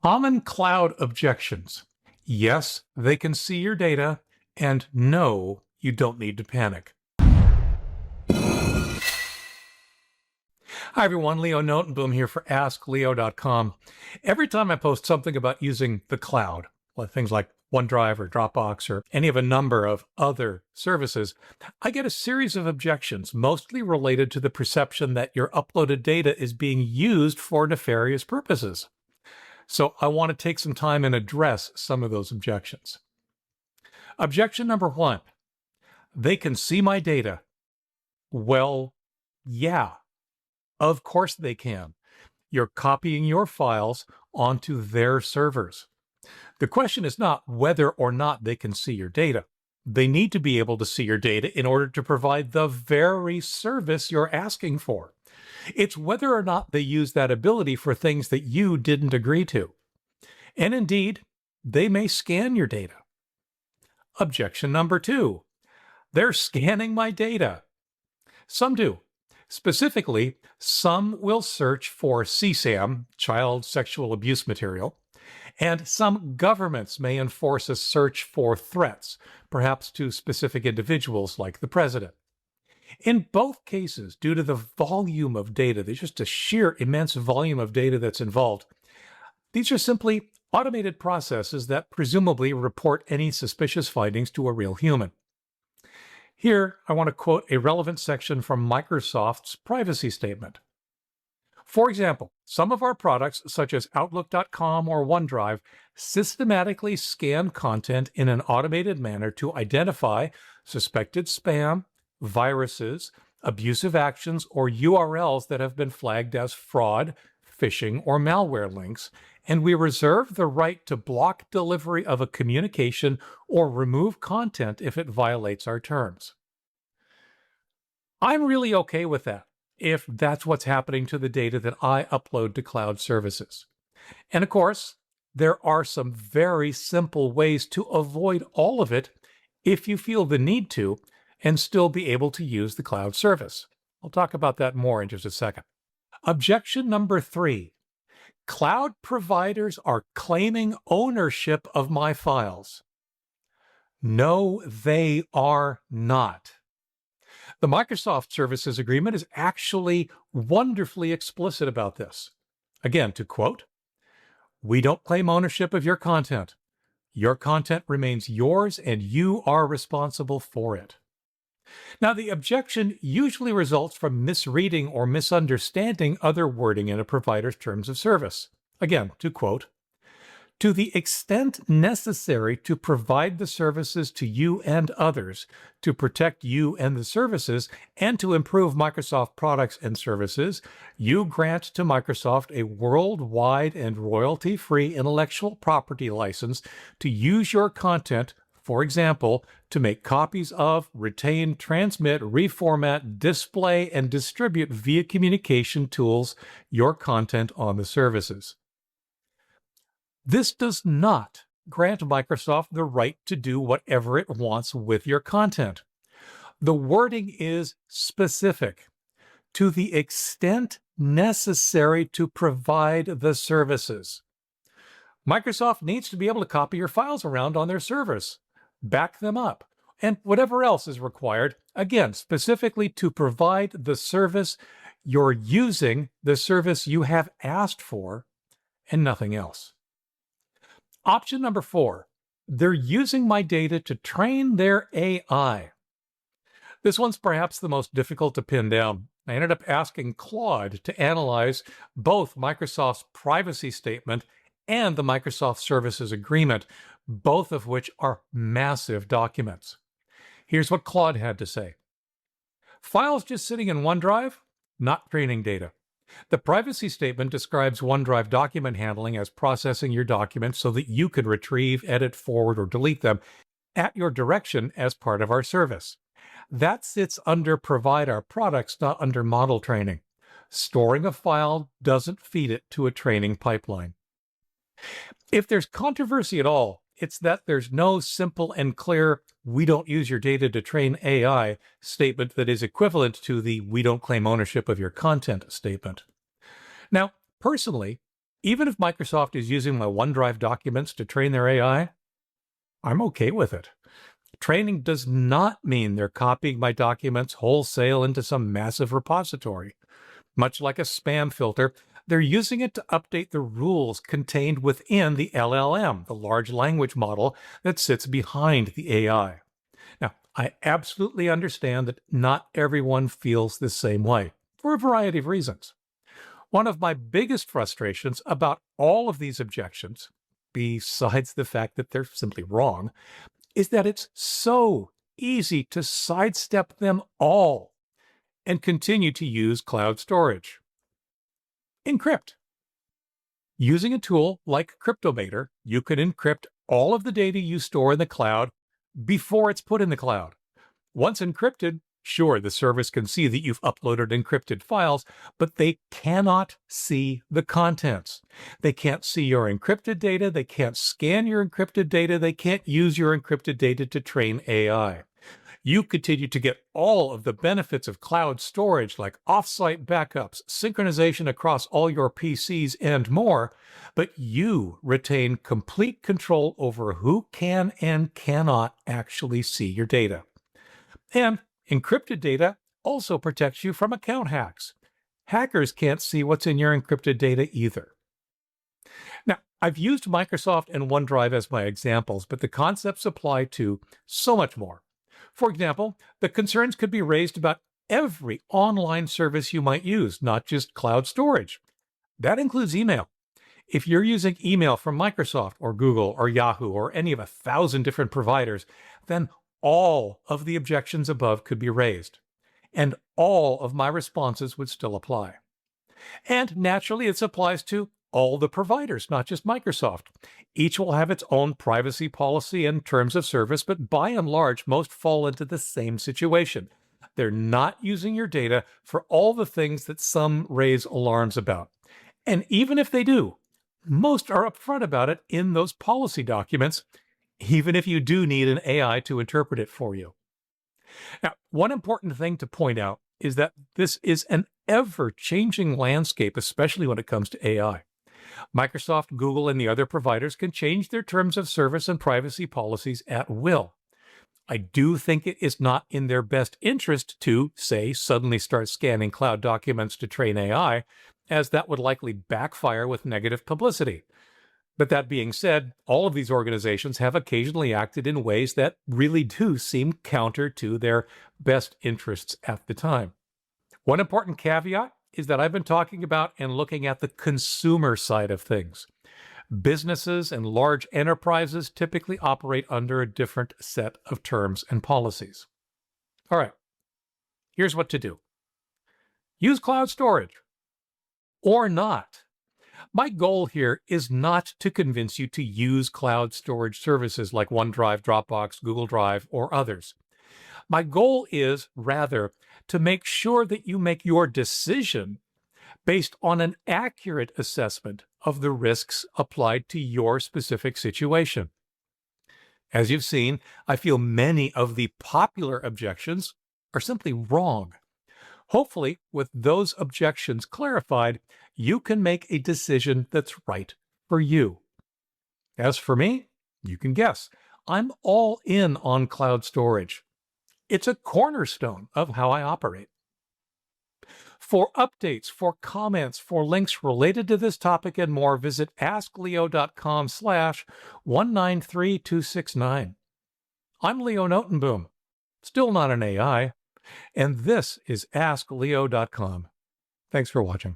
Common cloud objections. Yes, they can see your data, and no, you don't need to panic. Hi everyone, Leo Notenboom here for askleo.com. Every time I post something about using the cloud, things like OneDrive or Dropbox or any of a number of other services, I get a series of objections, mostly related to the perception that your uploaded data is being used for nefarious purposes. So I want to take some time and address some of those objections. Objection number one, they can see my data. Well, yeah, of course they can. You're copying your files onto their servers. The question is not whether or not they can see your data. They need to be able to see your data in order to provide the very service you're asking for. It's whether or not they use that ability for things that you didn't agree to. And indeed, they may scan your data. Objection number two, they're scanning my data. Some do. Specifically, some will search for CSAM, child sexual abuse material, and some governments may enforce a search for threats, perhaps to specific individuals like the president. In both cases, due to the volume of data, there's just a sheer immense volume of data that's involved. These are simply automated processes that presumably report any suspicious findings to a real human. Here, I want to quote a relevant section from Microsoft's privacy statement. For example, some of our products, such as Outlook.com or OneDrive, systematically scan content in an automated manner to identify suspected spam, viruses, abusive actions, or URLs that have been flagged as fraud, phishing, or malware links, and we reserve the right to block delivery of a communication or remove content if it violates our terms. I'm really okay with that if that's what's happening to the data that I upload to cloud services. And of course, there are some very simple ways to avoid all of it if you feel the need to and still be able to use the cloud service. I'll talk about that more in just a second. Objection number three, cloud providers are claiming ownership of my files. No, they are not. The Microsoft Services Agreement is actually wonderfully explicit about this. Again, to quote, "We don't claim ownership of your content. Your content remains yours and you are responsible for it." Now, the objection usually results from misreading or misunderstanding other wording in a provider's terms of service. Again, to quote, "To the extent necessary to provide the services to you and others, to protect you and the services, and to improve Microsoft products and services, you grant to Microsoft a worldwide and royalty-free intellectual property license to use your content, for example, to make copies of, retain, transmit, reformat, display, and distribute via communication tools your content on the services." This does not grant Microsoft the right to do whatever it wants with your content. The wording is specific. To the extent necessary to provide the services. Microsoft needs to be able to copy your files around on their servers, back them up, and whatever else is required, again, specifically to provide the service you're using, the service you have asked for, and nothing else. Option number four, they're using my data to train their AI. This one's perhaps the most difficult to pin down. I ended up asking Claude to analyze both Microsoft's privacy statement and the Microsoft Services Agreement, both of which are massive documents. Here's what Claude had to say. Files just sitting in OneDrive? Not training data. The privacy statement describes OneDrive document handling as processing your documents so that you can retrieve, edit, forward, or delete them at your direction as part of our service. That sits under provide our products, not under model training. Storing a file doesn't feed it to a training pipeline. If there's controversy at all, it's that there's no simple and clear, "we don't use your data to train AI" statement that is equivalent to the "we don't claim ownership of your content" statement. Now, personally, Even if Microsoft is using my OneDrive documents to train their AI, I'm okay with it. Training does not mean they're copying my documents wholesale into some massive repository. Much like a spam filter, they're using it to update the rules contained within the LLM, the large language model that sits behind the AI. Now, I absolutely understand that not everyone feels the same way, for a variety of reasons. One of my biggest frustrations about all of these objections, besides the fact that they're simply wrong, is that it's so easy to sidestep them all and continue to use cloud storage. Encrypt. Using a tool like Cryptomator, you can encrypt all of the data you store in the cloud before it's put in the cloud. Once encrypted, sure, the service can see that you've uploaded encrypted files, but they cannot see the contents. They can't see your encrypted data, they can't scan your encrypted data, they can't use your encrypted data to train AI. You continue to get all of the benefits of cloud storage like offsite backups, synchronization across all your PCs, and more, but you retain complete control over who can and cannot actually see your data. And encrypted data also protects you from account hacks. Hackers can't see what's in your encrypted data either. Now, I've used Microsoft and OneDrive as my examples, but the concepts apply to so much more. For example, the concerns could be raised about every online service you might use, not just cloud storage. That includes email. If you're using email from Microsoft or Google or Yahoo or any of 1,000 different providers, then all of the objections above could be raised, and all of my responses would still apply. And naturally, it applies to all the providers, not just Microsoft. Each will have its own privacy policy and terms of service, but by and large, most fall into the same situation. They're not using your data for all the things that some raise alarms about. And even if they do, most are upfront about it in those policy documents, even if you do need an AI to interpret it for you. Now, one important thing to point out is that this is an ever-changing landscape, especially when it comes to AI. Microsoft, Google, and the other providers can change their terms of service and privacy policies at will. I do think it is not in their best interest to, say, suddenly start scanning cloud documents to train AI, as that would likely backfire with negative publicity. But that being said, all of these organizations have occasionally acted in ways that really do seem counter to their best interests at the time. One important caveat is that I've been talking about and looking at the consumer side of things. Businesses and large enterprises typically operate under a different set of terms and policies. All right, here's what to do. Use cloud storage or not. My goal here is not to convince you to use cloud storage services like OneDrive, Dropbox, Google Drive, or others. My goal is, rather, to make sure that you make your decision based on an accurate assessment of the risks applied to your specific situation. As you've seen, I feel many of the popular objections are simply wrong. Hopefully, with those objections clarified, you can make a decision that's right for you. As for me, you can guess, I'm all in on cloud storage. It's a cornerstone of how I operate. For updates, for comments, for links related to this topic and more, visit askleo.com/193269. I'm Leo Notenboom, still not an AI, and this is askleo.com. Thanks for watching.